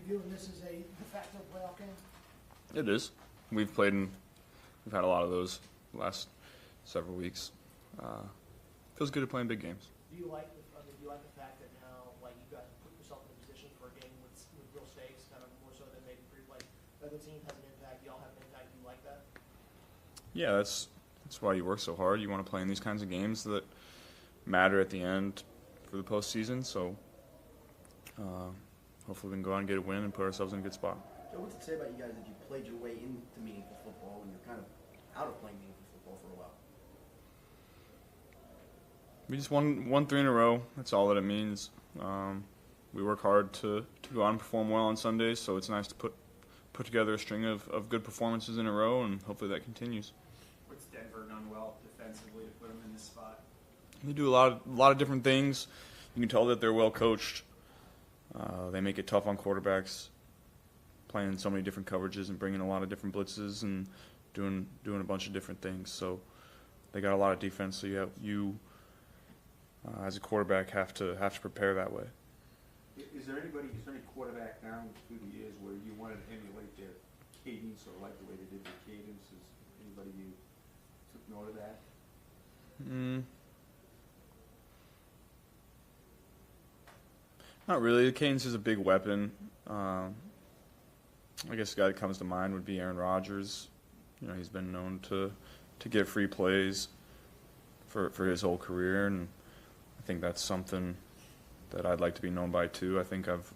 viewing this as a de facto playoff game? It is. We've had a lot of those last several weeks. Feels good to play in big games. Do you like the fact that now, like, you guys put yourself in a position for a game with real stakes, kind of more so than maybe like the other team has an impact, y'all have an impact? Do you like that? Yeah, that's why you work so hard. You want to play in these kinds of games that matter at the end for the postseason. So hopefully we can go out and get a win and put ourselves in a good spot. Joe, what's it say about you guys that you played your way into meaningful football when you're kind of out of playing meaningful football for a while? We just won 3 in a row. That's all that it means. We work hard to go out and perform well on Sundays, so it's nice to put together a string of good performances in a row, and hopefully that continues. What's Denver done well defensively to put them in this spot? They do a lot of different things. You can tell that they're well coached. They make it tough on quarterbacks, playing so many different coverages and bringing a lot of different blitzes and doing a bunch of different things. So they got a lot of defense. So you as a quarterback have to prepare that way. Is there any quarterback now through the years where you wanted to emulate their cadence or like the way they did their cadence? Is anybody you took note of that? Not really. The cadence is a big weapon. I guess the guy that comes to mind would be Aaron Rodgers. You know, he's been known to get free plays for his whole career, and I think that's something that I'd like to be known by too. I think I've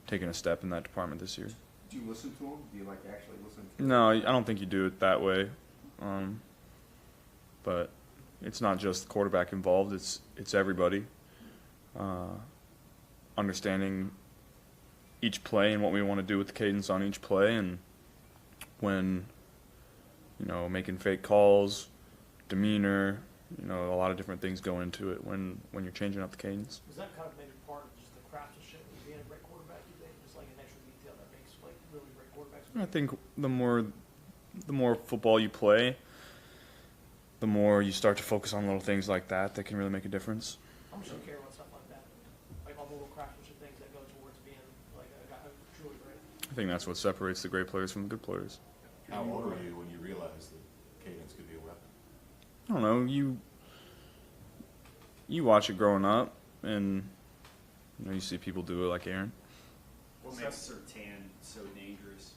taken a step in that department this year. Do you listen to him? Do you like actually listen to him? No, I don't think you do it that way. But it's not just the quarterback involved. It's everybody. Understanding each play and what we want to do with the cadence on each play, and when, making fake calls, demeanor, a lot of different things go into it when you're changing up the cadence. Was that kind of maybe part of just the craftsmanship of being a great quarterback, you think? Just like an extra detail that makes like really great quarterbacks? I think the more football you play, the more you start to focus on little things like that can really make a difference. I'm sure you care about stuff like that, like all the little craftsmanship things that go towards being like a guy who's truly great. I think that's what separates the great players from the good players. How old were you when you realized that cadence could be a weapon? I don't know. You watch it growing up, and you see people do it like Aaron. What makes Surtain so dangerous?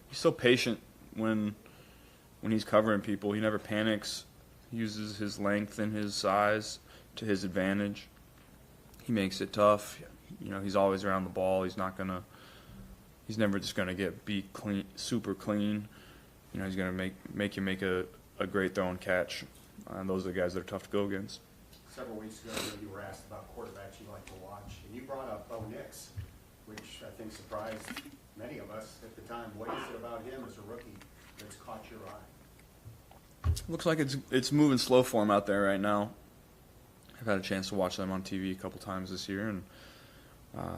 He's so patient when he's covering people. He never panics. He uses his length and his size to his advantage. He makes it tough. He's always around the ball. He's never just gonna get beat clean, super clean. He's gonna make you make a great throw and catch. And those are the guys that are tough to go against. Several weeks ago, you were asked about quarterbacks you like to watch, and you brought up Bo Nix, which I think surprised many of us at the time. What is it about him as a rookie that's caught your eye? Looks like it's moving slow for him out there right now. I've had a chance to watch them on TV a couple times this year, and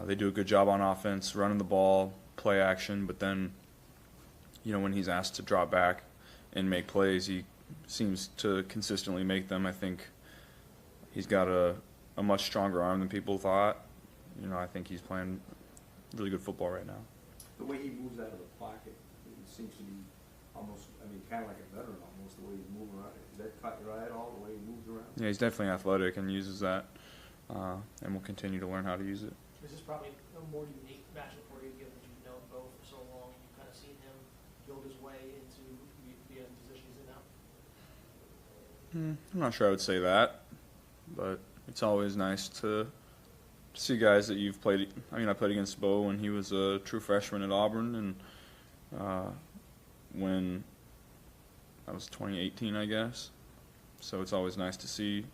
they do a good job on offense, running the ball, play action, but then, when he's asked to drop back and make plays, he seems to consistently make them. I think he's got a much stronger arm than people thought. I think he's playing really good football right now. The way he moves out of the pocket, it seems to be almost, kind of like a veteran almost, the way he's moving around. Is that caught your eye at all, the way he moves around? Yeah, he's definitely athletic and uses that, and will continue to learn how to use it. This is probably a more unique matchup for you, given that you've known Bo for so long. You've kind of seen him build his way into the position he's in now. I'm not sure I would say that, but it's always nice to see guys that you've played. I played against Bo when he was a true freshman at Auburn, and when that was 2018, I guess. So it's always nice to see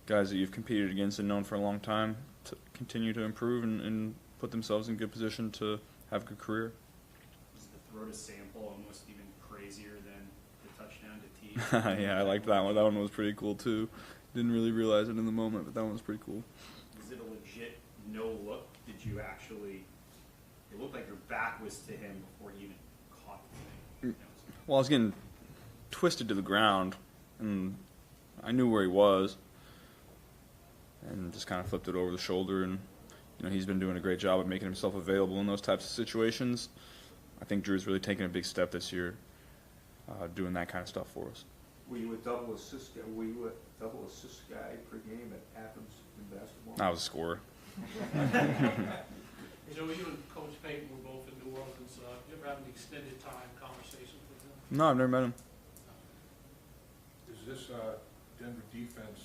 guys that you've competed against and known for a long time to continue to improve and put themselves in good position to have a good career. Is the throw to Sample almost even crazier than the touchdown to T? Yeah, I liked that one. That one was pretty cool too. Didn't really realize it in the moment, but that one was pretty cool. Was it a legit no look? Did you actually? It looked like your back was to him before he even caught the thing. Well, I was getting twisted to the ground, and I knew where he was, and just kind of flipped it over the shoulder, and he's been doing a great job of making himself available in those types of situations. I think Drew's really taken a big step this year, doing that kind of stuff for us. Were you a double assist guy per game at Athens in basketball? I was a scorer. Joe, you and Coach Payton were both in New Orleans. You ever have an extended time conversation with him? No, I've never met him. Is this Denver defense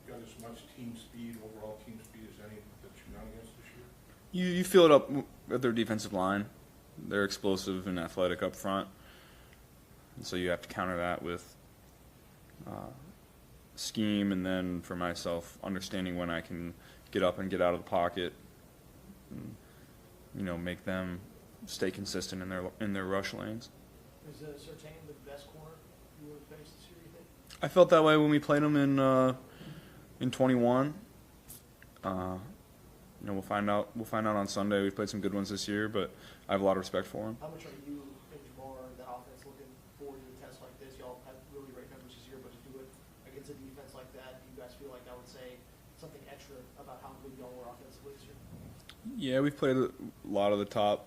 got as much team speed, overall team speed, as any that you're not against this year? You feel it up at their defensive line. They're explosive and athletic up front. And so you have to counter that with scheme, and then for myself, understanding when I can get up and get out of the pocket, and, make them stay consistent in their rush lanes. Is Surtain the best corner you would have faced this year, you think? I felt that way when we played them in 21. We'll find out. We'll find out on Sunday. We've played some good ones this year, but I have a lot of respect for him. How much are you and Jamar and that offense looking forward to a test like this? Y'all had really great numbers this year, but to do it against a defense like that, do you guys feel like that would say something extra about how good y'all were offensively this year? Yeah, we've played a lot of the top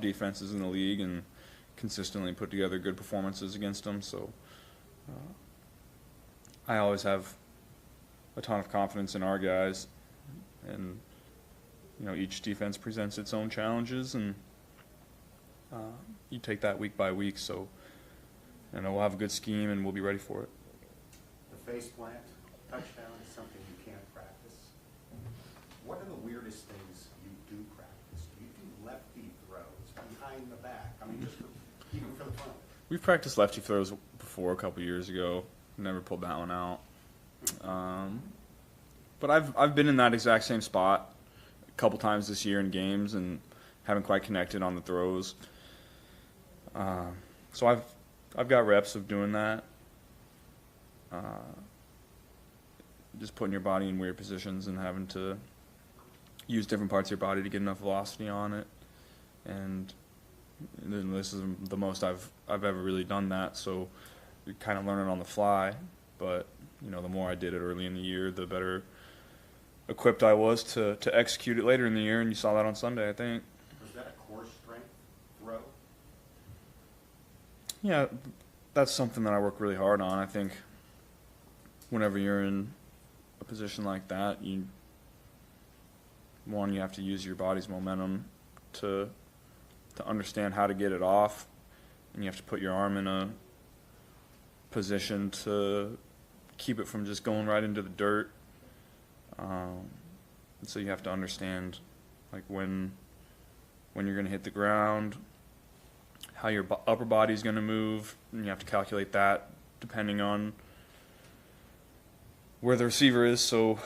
defenses in the league and consistently put together good performances against them. So I always have a ton of confidence in our guys, and each defense presents its own challenges, and you take that week by week. So we'll have a good scheme and we'll be ready for it. The face plant touchdown is something you can't practice. What are the weirdest things you do practice? Do you do lefty throws behind the back? I mean, even for the fun. We've practiced lefty throws before a couple years ago. Never pulled that one out. But I've been in that exact same spot a couple times this year in games and haven't quite connected on the throws. So I've got reps of doing that. Just putting your body in weird positions and having to use different parts of your body to get enough velocity on it. And this is the most I've ever really done that. So you're kind of learning on the fly. But the more I did it early in the year, the better equipped I was to execute it later in the year, and you saw that on Sunday, I think. Was that a core strength throw? Yeah, that's something that I work really hard on. I think whenever you're in a position like that, you have to use your body's momentum to understand how to get it off, and you have to put your arm in a position to keep it from just going right into the dirt. So you have to understand when you're going to hit the ground, how your upper body is going to move, and you have to calculate that depending on where the receiver is. So,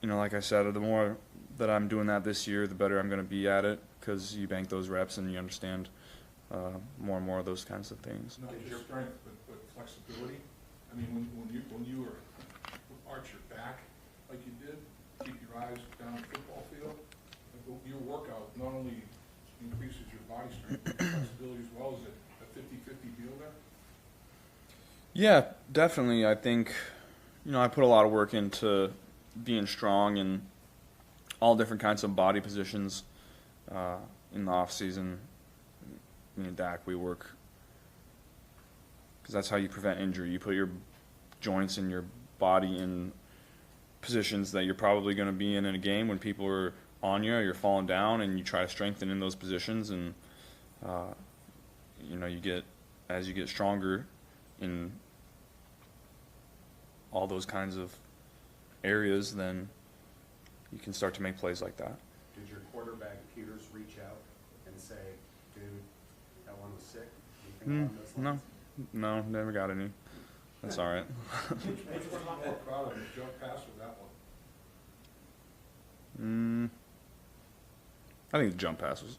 like I said, the more that I'm doing that this year, the better I'm going to be at it, because you bank those reps and you understand more and more of those kinds of things. Not just strength, but flexibility. I mean, when you arch your back like you did, keep your eyes down the football field, your workout not only increases your body strength, but flexibility as well. As a 50-50 deal there? Yeah, definitely. I think, I put a lot of work into being strong in all different kinds of body positions in the off season. Me and Dak, we work, because that's how you prevent injury. You put your joints and your body in positions that you're probably going to be in a game when people are on you, or you're falling down, and you try to strengthen in those positions. And as you get stronger in all those kinds of areas, then you can start to make plays like that. Did your quarterback Peters reach out and say, dude, that one was sick? Anything along those lines? No, never got any. That's all right. Which one I'm more proud of, the jump pass or that one? I think the jump pass was.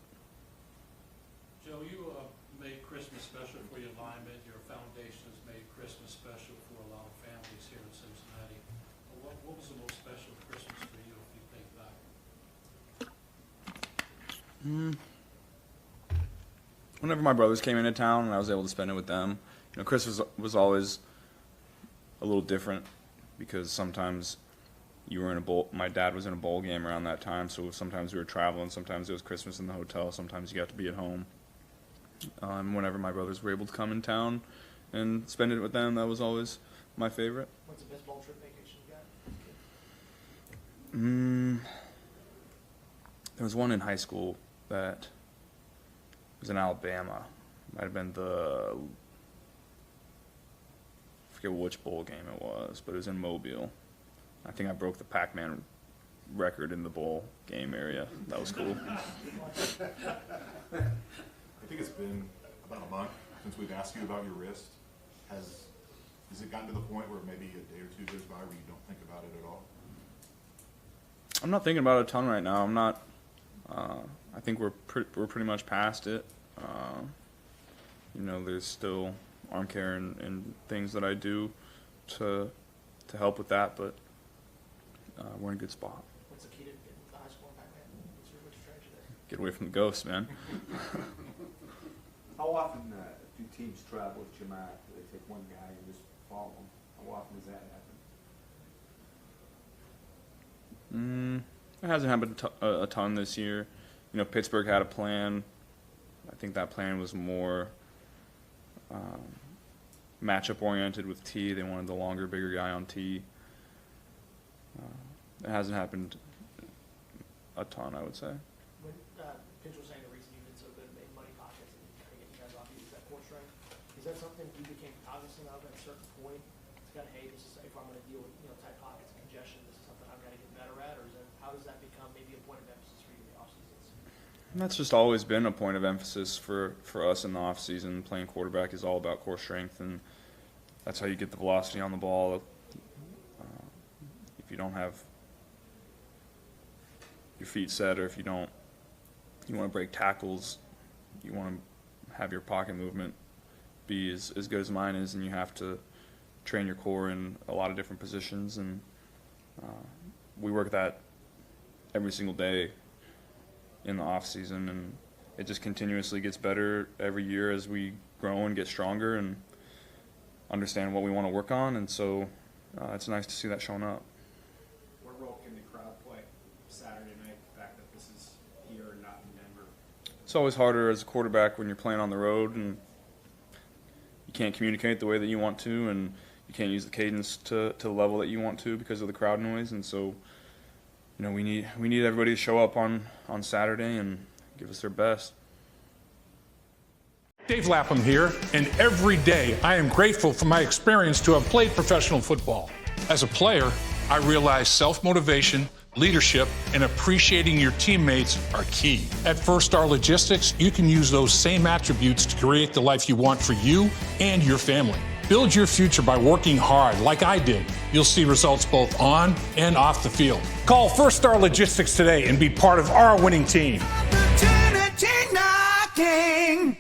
Joe, you made Christmas special for your linemen. Your foundation has made Christmas special for a lot of families here in Cincinnati. What was the most special Christmas for you, if you think back? Whenever my brothers came into town and I was able to spend it with them, Christmas was always a little different, because sometimes you were in a bowl. My dad was in a bowl game around that time, so sometimes we were traveling. Sometimes it was Christmas in the hotel. Sometimes you got to be at home. Whenever my brothers were able to come in town and spend it with them, that was always my favorite. What's the best bowl trip vacation you got? There was one in high school that was in Alabama. Might have been I forget which bowl game it was, but it was in Mobile. I think I broke the Pac-Man record in the bowl game area. That was cool. I think it's been about a month since we've asked you about your wrist. Has it gotten to the point where maybe a day or two goes by where you don't think about it at all? I'm not thinking about it a ton right now. I'm not. I think we're pretty much past it. There's still arm care and things that I do to help with that, but we're in a good spot. What's the key to getting the high school Pac-Man? What's your strategy there? Get away from the ghosts, man. How often do teams travel with Jamat? Do they take one guy and just follow him? How often does that happen? It hasn't happened a ton this year. Pittsburgh had a plan. I think that plan was more matchup oriented with T. They wanted the longer, bigger guy on T. It hasn't happened a ton, I would say. When Pitch was saying the reason you did so good made money pockets and kind of get you guys off, you use that core strength. Is that something you became cognizant of at a certain point? It's kind of, hey, this is if I'm going to deal with tight pockets and congestion, this is something I've got to get better at, or how does that become maybe a point of emphasis for you in the off seasons? That's just always been a point of emphasis for us in the off season. Playing quarterback is all about core strength, and that's how you get the velocity on the ball. If you don't have your feet set, or if you want to break tackles, you want to have your pocket movement be as good as mine is, and you have to train your core in a lot of different positions, and we work that every single day in the off season, and it just continuously gets better every year as we grow and get stronger and understand what we want to work on, and so it's nice to see that showing up. What role can the crowd play Saturday night, the fact that this is here and not in Denver? It's always harder as a quarterback when you're playing on the road and you can't communicate the way that you want to, and you can't use the cadence to the level that you want to because of the crowd noise, and so we need everybody to show up on Saturday and give us their best. Dave Lapham here, and every day I am grateful for my experience to have played professional football. As a player, I realize self-motivation, leadership, and appreciating your teammates are key. At First Star Logistics, you can use those same attributes to create the life you want for you and your family. Build your future by working hard like I did. You'll see results both on and off the field. Call First Star Logistics today and be part of our winning team. Opportunity knocking.